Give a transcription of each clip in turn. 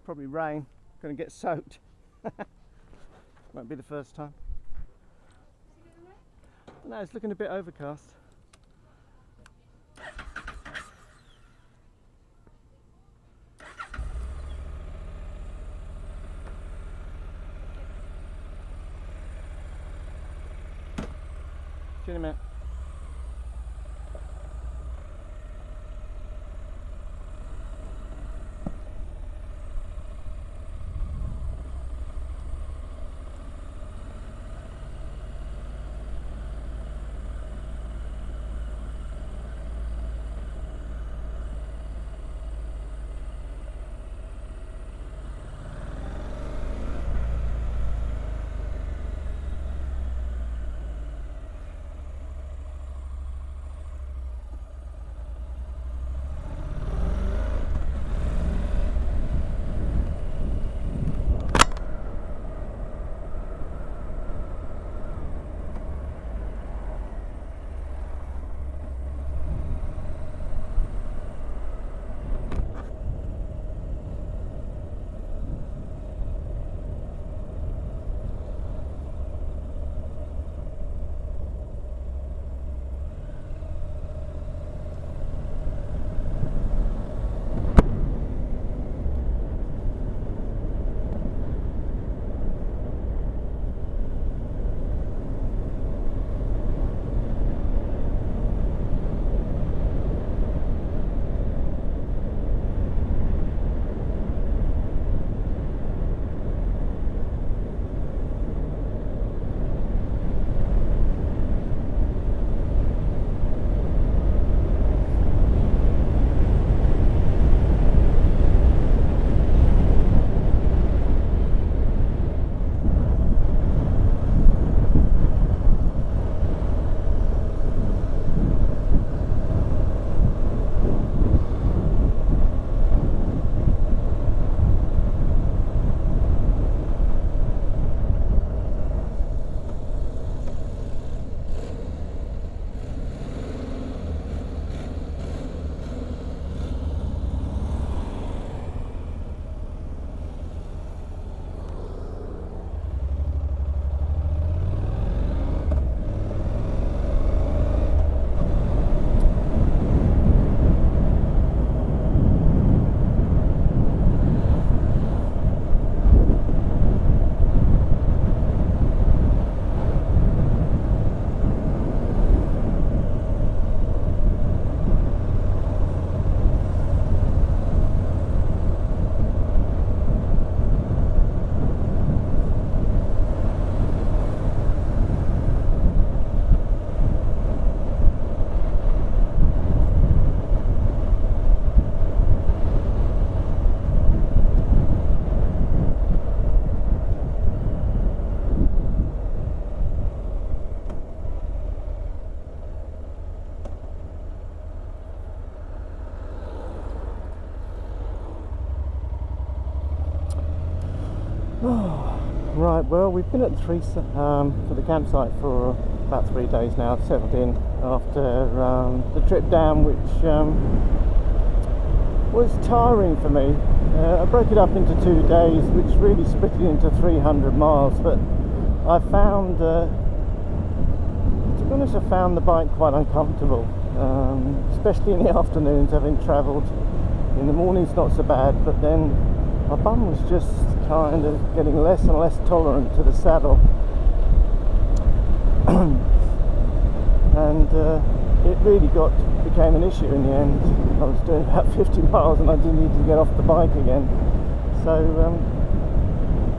probably rain. Going to get soaked. Won't be the first time. No, it's looking a bit overcast. See you in a minute. Right, well, we've been at the campsite for about 3 days now. I've settled in after the trip down, which was tiring for me. I broke it up into 2 days, which really split it into 300 miles, but I found, to be honest, I found the bike quite uncomfortable, especially in the afternoons, having travelled. In the mornings not so bad, but then my bum was just kind of getting less and less tolerant to the saddle. And it really became an issue in the end. I was doing about 50 miles and I did need to get off the bike again. So,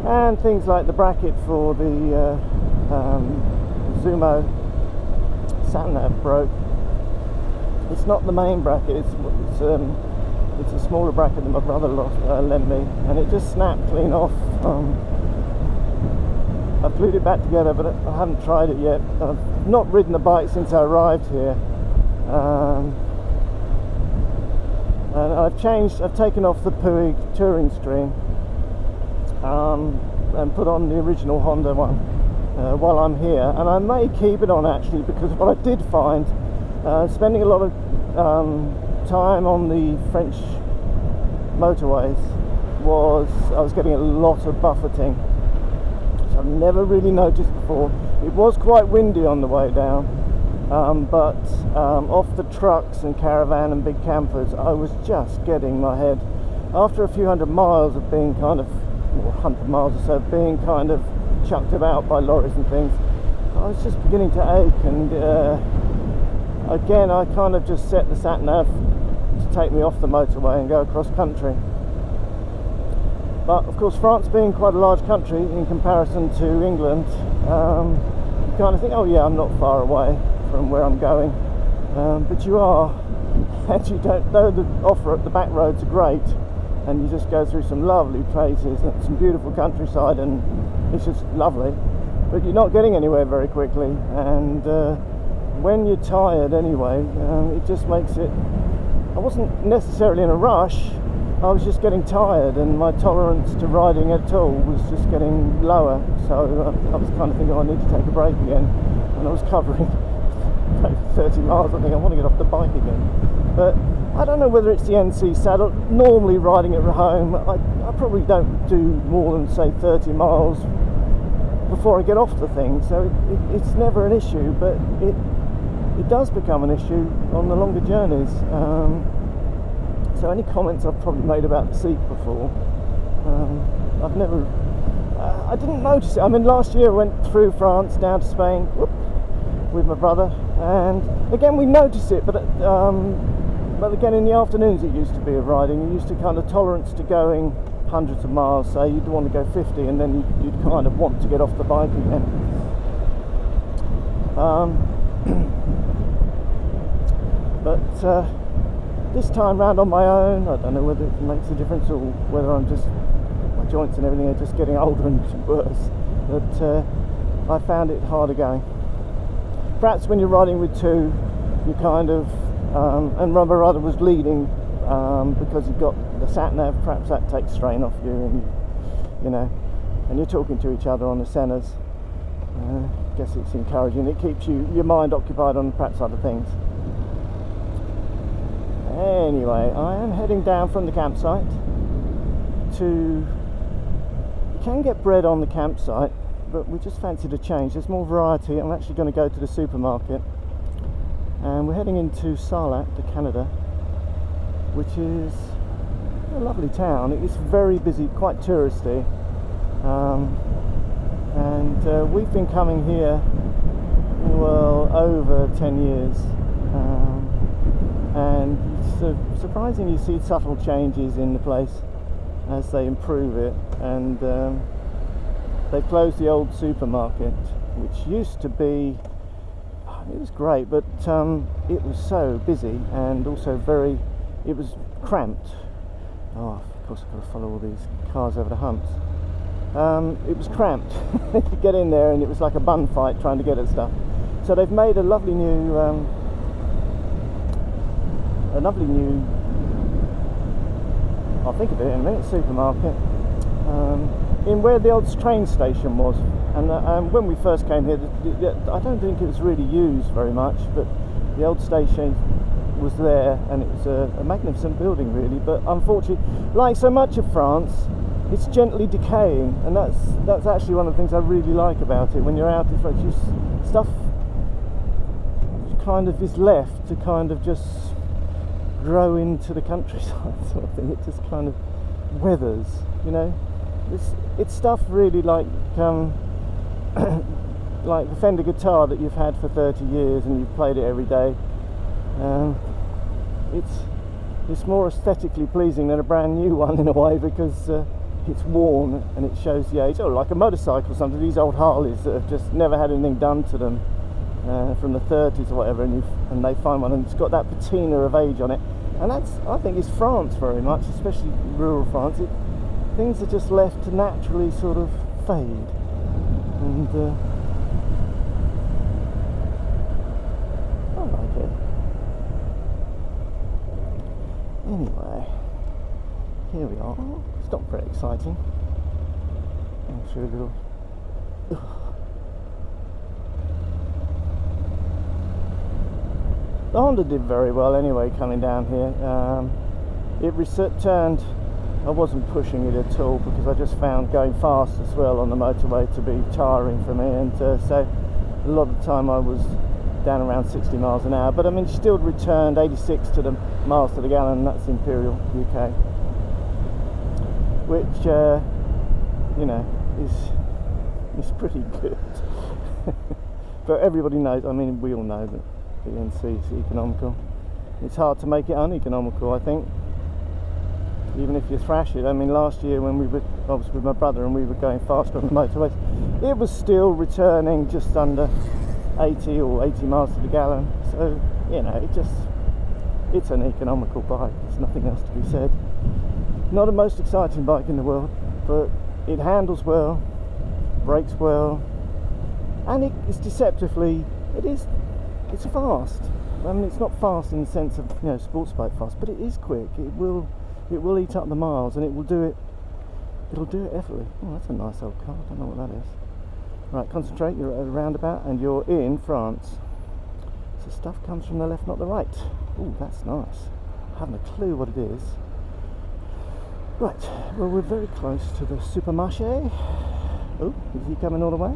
and things like the bracket for the Zumo sat-nav broke. It's not the main bracket, it's a smaller bracket that my brother lent me, and it just snapped clean off. I've glued it back together, but I haven't tried it yet. I've not ridden the bike since I arrived here, and I've taken off the Puig touring stream and put on the original Honda one while I'm here, and I may keep it on actually, because what I did find, spending a lot of time on the French motorways, was I was getting a lot of buffeting, which I've never really noticed before. It was quite windy on the way down, but off the trucks and caravan and big campers, I was just getting my head. After a few hundred miles of being kind of, or 100 miles or so, being kind of chucked about by lorries and things, I was just beginning to ache, and again I kind of just set the sat nav to take me off the motorway and go across country. But of course, France being quite a large country in comparison to England, you kind of think, oh yeah, I'm not far away from where I'm going, but you are, and you don't know. The the back roads are great, and you just go through some lovely places and some beautiful countryside, and it's just lovely, but you're not getting anywhere very quickly, and when you're tired anyway, it just makes it. I wasn't necessarily in a rush, I was just getting tired, and my tolerance to riding at all was just getting lower, so I was kind of thinking, oh, I need to take a break again, and I was covering 30 miles. I think I want to get off the bike again, but I don't know whether it's the NC saddle. Normally riding at home, I probably don't do more than say 30 miles before I get off the thing, so it's never an issue, but it does become an issue on the longer journeys. So any comments I've probably made about the seat before, I've never, I didn't notice it. I mean, last year I went through France down to Spain with my brother, and again we noticed it, but again in the afternoons it used to be of riding. You used to kind of tolerance to going hundreds of miles, say you'd want to go 50, and then you'd kind of want to get off the bike again. But this time round on my own, I don't know whether it makes a difference or whether I'm just, my joints and everything are just getting older and worse, but I found it harder going. Perhaps when you're riding with two, you kind of, and my brother was leading, because you've got the sat nav, perhaps that takes strain off you, and you know, and you're talking to each other on the centres. I guess it's encouraging. It keeps your mind occupied on perhaps other things. Anyway, I am heading down from the campsite to, you can get bread on the campsite, but we just fancied a change. There's more variety. I'm actually going to go to the supermarket, and we're heading into Sarlat, to Canada, which is a lovely town. It's very busy, quite touristy, and we've been coming here, well, over 10 years, and it's surprising. You see subtle changes in the place as they improve it, and they closed the old supermarket, which used to be, it was great, but it was so busy, and also it was cramped. Oh, of course I've got to follow all these cars over the humps. It was cramped. You get in there and it was like a bun fight trying to get at stuff. So they've made a lovely new I'll think of it in a minute, supermarket, in where the old train station was, and when we first came here, I don't think it was really used very much, but the old station was there, and it was a magnificent building really, but unfortunately, like so much of France, it's gently decaying, and that's actually one of the things I really like about it. When you're out in France, stuff kind of is left to kind of just grow into the countryside sort of thing. It just kind of weathers, you know. It's stuff really like like the Fender guitar that you've had for 30 years and you've played it every day. It's more aesthetically pleasing than a brand new one in a way, because it's worn and it shows the age. Oh, like a motorcycle, something. These old Harleys that have just never had anything done to them from the 30s or whatever, and they find one and it's got that patina of age on it, and that's, I think, is France very much, especially rural France. Things are just left to naturally sort of fade, and I like it. Anyway, here we are. It's not very exciting. I'm sure a little. The Honda did very well anyway coming down here. It returned I wasn't pushing it at all, because I just found going fast as well on the motorway to be tiring for me, and so a lot of the time I was down around 60 miles an hour. But I mean, she still returned 86 to the miles to the gallon. That's Imperial UK, which you know, is pretty good. But everybody knows, I mean, we all know that BNC is economical. It's hard to make it uneconomical, I think, even if you thrash it. I mean, last year when I was with my brother and we were going faster on the motorways, it was still returning just under 80 or 80 miles to the gallon. So, you know, it's an economical bike. There's nothing else to be said. Not the most exciting bike in the world, but it handles well, brakes well, and it's deceptively, it's fast. I mean, it's not fast in the sense of, you know, sports bike fast, but it is quick. It will eat up the miles, and it'll do it effortlessly. Oh, that's a nice old car. I don't know what that is. Right, concentrate. You're at a roundabout and you're in France. So stuff comes from the left, not the right. Oh, that's nice. I haven't a clue what it is. Right, well, we're very close to the Supermarche. Oh, is he coming all the way?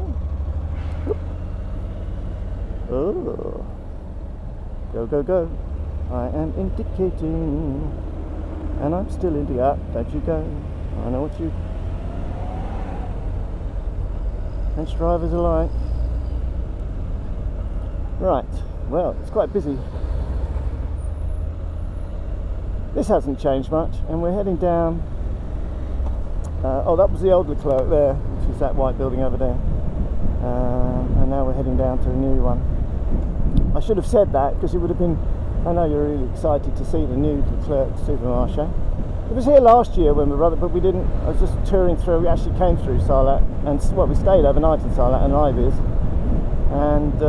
Oh, go, go, go. I am indicating, and I'm still in the up. Don't you go. I know what you French drivers are like. Right, well, it's quite busy. This hasn't changed much, and we're heading down. Oh, that was the old Leclerc there, which is that white building over there. And now we're heading down to a new one. I should have said that, because it would have been, I know you're really excited to see the new Clerc Supermarche. It was here last year when we were, but we didn't. I was just touring through. We actually came through Sarlat, and well, we stayed overnight in Sarlat and Ives, and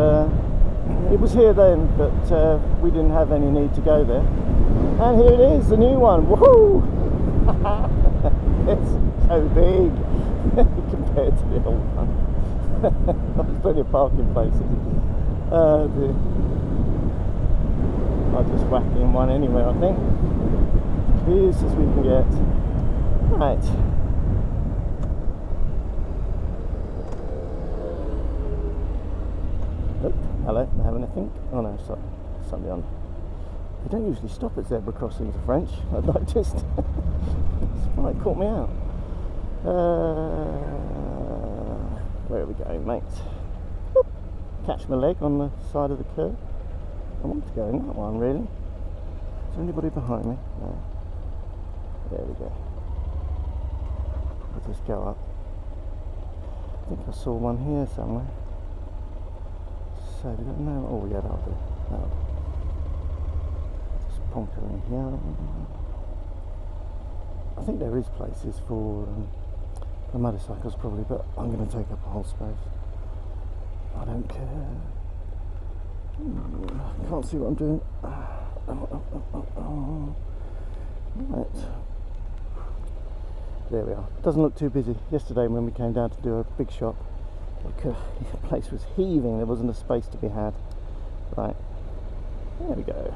it was here then, but we didn't have any need to go there. And here it is, the new one. Woohoo! It's so big compared to the old one. There's plenty of parking places. Dear. I'll just whack in one anywhere, I think. Clear as we can get. Right. Oh, hello, am I having a think? Oh no, sorry, somebody on. They don't usually stop at zebra crossings, the French, I've noticed. Right, caught me out. Where are we going, mate? Oop. Catch my leg on the side of the curb. I want to go in that one, really. Is there anybody behind me? No. There we go. I'll just go up. I think I saw one here somewhere. So we don't know. Oh yeah, that'll do. That'll do. Just ponker in here. I think there is places for motorcycles probably, but I'm going to take up a whole space. I don't care. Can't see what I'm doing. Right. There we are. Doesn't look too busy. Yesterday when we came down to do a big shop, the place was heaving. There wasn't a space to be had. Right. There we go.